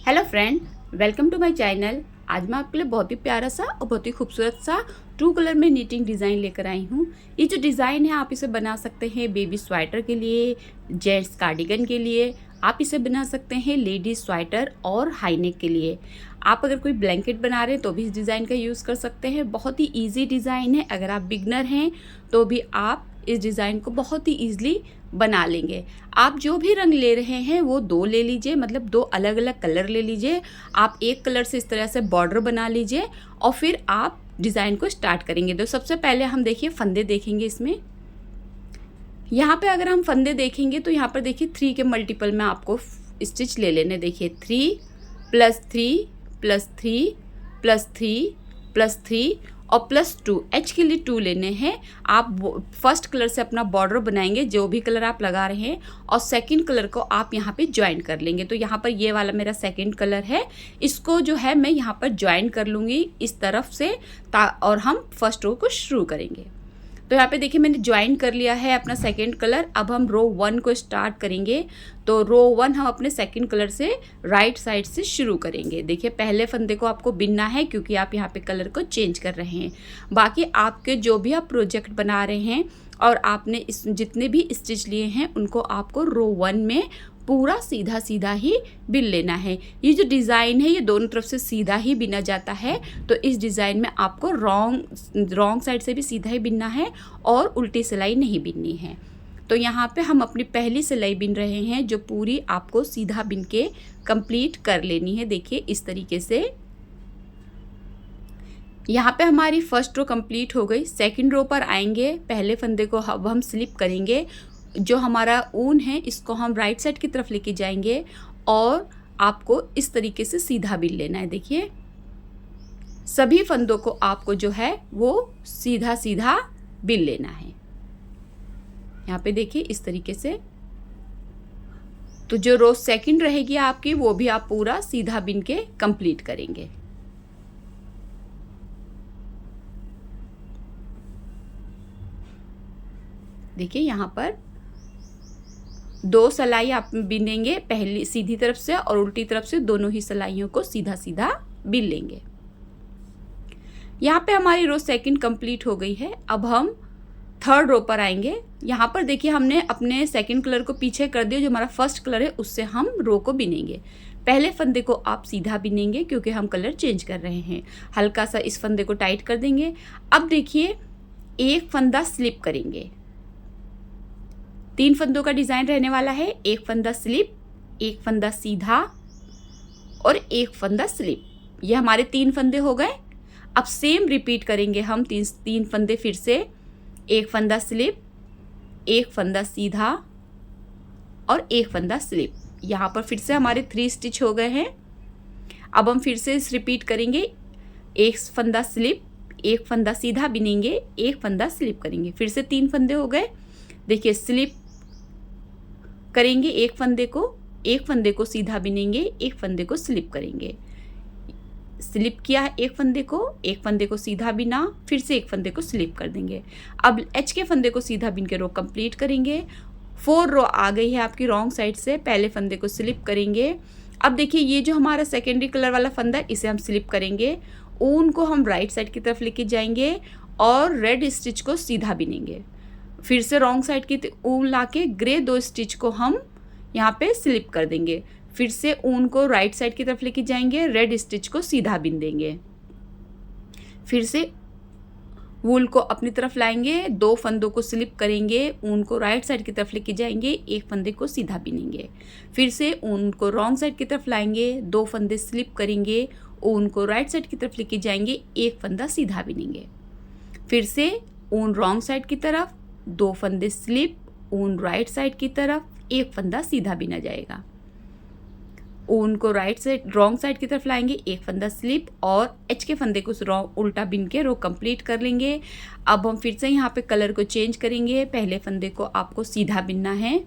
Hello friend, welcome to my channel. आज मैं आपके लिए बहुत ही प्यारा सा और बहुत ही खूबसूरत सा ट्रू कलर में नीटिंग डिज़ाइन लेकर आई हूँ। ये जो डिज़ाइन है आप इसे बना सकते हैं बेबी स्वेटर के लिए, जेंट्स कार्डिगन के लिए। आप इसे बना सकते हैं लेडीज स्वेटर और हाई नेक के लिए। आप अगर कोई ब्लैंकेट बना रहे हैं तो भी इस डिज़ाइन का यूज़ कर सकते हैं। बहुत ही ईजी डिज़ाइन है। अगर आप बिगनर हैं तो भी आप इस डिज़ाइन को बहुत ही ईजिली बना लेंगे। आप जो भी रंग ले रहे हैं वो दो ले लीजिए, मतलब दो अलग अलग कलर ले लीजिए। आप एक कलर से इस तरह से बॉर्डर बना लीजिए और फिर आप डिज़ाइन को स्टार्ट करेंगे। तो सबसे पहले हम देखिए फंदे देखेंगे इसमें। यहाँ पे अगर हम फंदे देखेंगे तो यहाँ पर देखिए 3 के मल्टीपल में आपको स्टिच ले लेने। देखिए 3 + 3 + 3 + 3 + 3 और +2, एच के लिए 2 लेने हैं। आप फर्स्ट कलर से अपना बॉर्डर बनाएंगे जो भी कलर आप लगा रहे हैं और सेकंड कलर को आप यहाँ पे ज्वाइन कर लेंगे। तो यहाँ पर ये वाला मेरा सेकंड कलर है, इसको जो है मैं यहाँ पर ज्वाइन कर लूँगी इस तरफ से और हम फर्स्ट रो को शुरू करेंगे। तो यहाँ पे देखिए मैंने ज्वाइन कर लिया है अपना सेकंड कलर। अब हम रो 1 को स्टार्ट करेंगे। तो रो 1 हम अपने सेकंड कलर से राइट साइड से शुरू करेंगे। देखिए पहले फंदे को आपको बिनना है क्योंकि आप यहाँ पे कलर को चेंज कर रहे हैं। बाकी आपके जो भी आप प्रोजेक्ट बना रहे हैं और आपने इस जितने भी स्टिच लिए हैं उनको आपको रो 1 में पूरा सीधा सीधा ही बिन लेना है। ये जो डिज़ाइन है ये दोनों तरफ से सीधा ही बिना जाता है। तो इस डिज़ाइन में आपको रॉन्ग साइड से भी सीधा ही बिनना है और उल्टी सिलाई नहीं बिननी है। तो यहाँ पे हम अपनी पहली सिलाई बिन रहे हैं जो पूरी आपको सीधा बिन के कंप्लीट कर लेनी है। देखिए इस तरीके से यहाँ पे हमारी फर्स्ट रो कंप्लीट हो गई। सेकंड रो पर आएंगे, पहले फंदे को अब हम स्लिप करेंगे। जो हमारा ऊन है इसको हम राइट साइड की तरफ लेके जाएंगे और आपको इस तरीके से सीधा बिन लेना है। देखिए सभी फंदों को आपको जो है वो सीधा सीधा बिन लेना है। यहाँ पे देखिए इस तरीके से। तो जो रो सेकंड रहेगी आपकी वो भी आप पूरा सीधा बिन के कंप्लीट करेंगे। देखिए यहाँ पर 2 सिलाई आप बिनेंगे, पहली सीधी तरफ से और उल्टी तरफ से दोनों ही सिलाइयों को सीधा सीधा बिन लेंगे। यहाँ पे हमारी रो सेकंड कंप्लीट हो गई है। अब हम थर्ड रो पर आएंगे। यहाँ पर देखिए हमने अपने सेकंड कलर को पीछे कर दिया, जो हमारा फर्स्ट कलर है उससे हम रो को बिनेंगे। पहले फंदे को आप सीधा बिनेंगे क्योंकि हम कलर चेंज कर रहे हैं। हल्का सा इस फंदे को टाइट कर देंगे। अब देखिए एक फंदा स्लिप करेंगे। 3 फंदों का डिज़ाइन रहने वाला है। एक फंदा स्लिप, एक फंदा सीधा और एक फंदा स्लिप। ये हमारे 3 फंदे हो गए। अब सेम रिपीट करेंगे हम 3 फंदे फिर से। एक फंदा स्लिप, एक फंदा सीधा और एक फंदा स्लिप। यहाँ पर फिर से हमारे 3 स्टिच हो गए हैं। अब हम फिर से इस रिपीट करेंगे। एक फंदा स्लिप, एक फंदा सीधा बिनेंगे, एक फंदा स्लिप करेंगे। फिर से 3 फंदे हो गए। देखिए स्लिप करेंगे एक फंदे को सीधा बिनेंगे, एक फंदे को स्लिप करेंगे। स्लिप किया एक फंदे को सीधा बिना, फिर से एक फंदे को स्लिप कर देंगे। अब एच के फंदे को सीधा बिन के रो कंप्लीट करेंगे। 4 रो आ गई है आपकी रॉन्ग साइड से। पहले फंदे को स्लिप करेंगे। अब देखिए ये जो हमारा सेकेंडरी कलर वाला फंदा है इसे हम स्लिप करेंगे। ऊन को हम राइट साइड की तरफ लेके जाएंगे और रेड स्टिच को सीधा बिनेंगे। फिर से रॉन्ग साइड की ऊन लाके ग्रे 2 स्टिच को हम यहाँ पे स्लिप कर देंगे। फिर से ऊन को राइट साइड की तरफ लेके जाएंगे, रेड स्टिच को सीधा बिन देंगे। फिर से वूल को अपनी तरफ लाएंगे, 2 फंदों को स्लिप करेंगे, ऊन को राइट साइड की तरफ लेके जाएंगे, एक फंदे को सीधा बिनेंगे। फिर से ऊन को रॉन्ग साइड की तरफ लाएंगे, 2 फंदे स्लिप करेंगे, ऊन को राइट साइड की तरफ लेके जाएंगे, एक फंदा सीधा बिनेंगे। फिर से ऊन रॉन्ग साइड की तरफ, 2 फंदे स्लिप, ऊन राइट साइड की तरफ, एक फंदा सीधा बिना जाएगा। ऊन को रॉन्ग साइड की तरफ लाएंगे, एक फंदा स्लिप और एच के फंदे को उल्टा बिन के रो कंप्लीट कर लेंगे। अब हम फिर से यहाँ पे कलर को चेंज करेंगे। पहले फंदे को आपको सीधा बिनना है।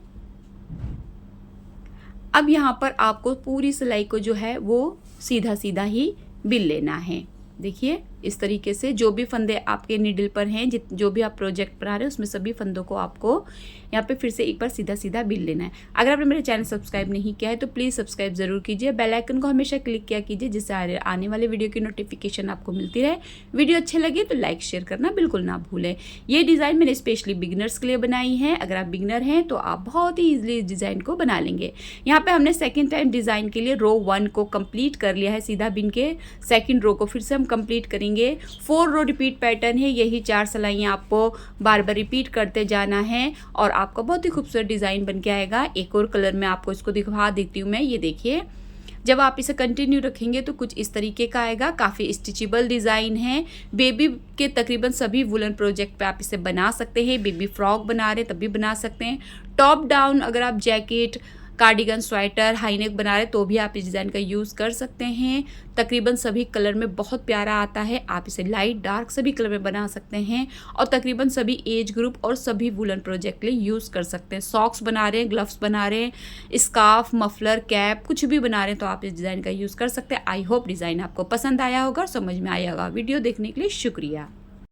अब यहाँ पर आपको पूरी सिलाई को जो है वो सीधा सीधा ही बिन लेना है। देखिए इस तरीके से जो भी फंदे आपके नीडल पर हैं, जो भी आप प्रोजेक्ट बना रहे हैं उसमें सभी फंदों को आपको यहाँ पे फिर से एक बार सीधा सीधा बिल लेना है। अगर आपने मेरे चैनल सब्सक्राइब नहीं किया है तो प्लीज़ सब्सक्राइब ज़रूर कीजिए, बेल आइकन को हमेशा क्लिक किया कीजिए जिससे आने वाले वीडियो की नोटिफिकेशन आपको मिलती रहे। वीडियो अच्छे लगे तो लाइक शेयर करना बिल्कुल ना भूलें। ये डिज़ाइन मैंने स्पेशली बिगिनर्स के लिए बनाई है। अगर आप बिगिनर हैं तो आप बहुत ही ईजिली इस डिज़ाइन को बना लेंगे। यहाँ पे हमने सेकेंड टाइम डिज़ाइन के लिए रो 1 को कंप्लीट कर लिया है। सीधा बिन के सेकेंड रो को फिर से हम कंप्लीट करेंगे। 4 रो रिपीट पैटर्न है, यही 4 सिलाइयाँ आपको बार बार रिपीट करते जाना है और आपका बहुत ही खूबसूरत डिज़ाइन बन के आएगा। एक और कलर में आपको इसको दिखा देती हूँ मैं, ये देखिए। जब आप इसे कंटिन्यू रखेंगे तो कुछ इस तरीके का आएगा। काफ़ी स्टिचेबल डिज़ाइन है। बेबी के तकरीबन सभी वुलन प्रोजेक्ट पे आप इसे बना सकते हैं। बेबी फ्रॉक बना रहे तब भी बना सकते हैं। टॉप डाउन अगर आप जैकेट, कार्डिगन, स्वेटर, हाईनेक बना रहे तो भी आप इस डिज़ाइन का यूज़ कर सकते हैं। तकरीबन सभी कलर में बहुत प्यारा आता है। आप इसे लाइट डार्क सभी कलर में बना सकते हैं और तकरीबन सभी एज ग्रुप और सभी वुलन प्रोजेक्ट के लिए यूज़ कर सकते हैं। सॉक्स बना रहे हैं, ग्लव्स बना रहे हैं, स्कार्फ, मफलर, कैप कुछ भी बना रहे हैं तो आप इस डिज़ाइन का यूज़ कर सकते हैं। आई होप डिज़ाइन आपको पसंद आया होगा और समझ में आया होगा। वीडियो देखने के लिए शुक्रिया।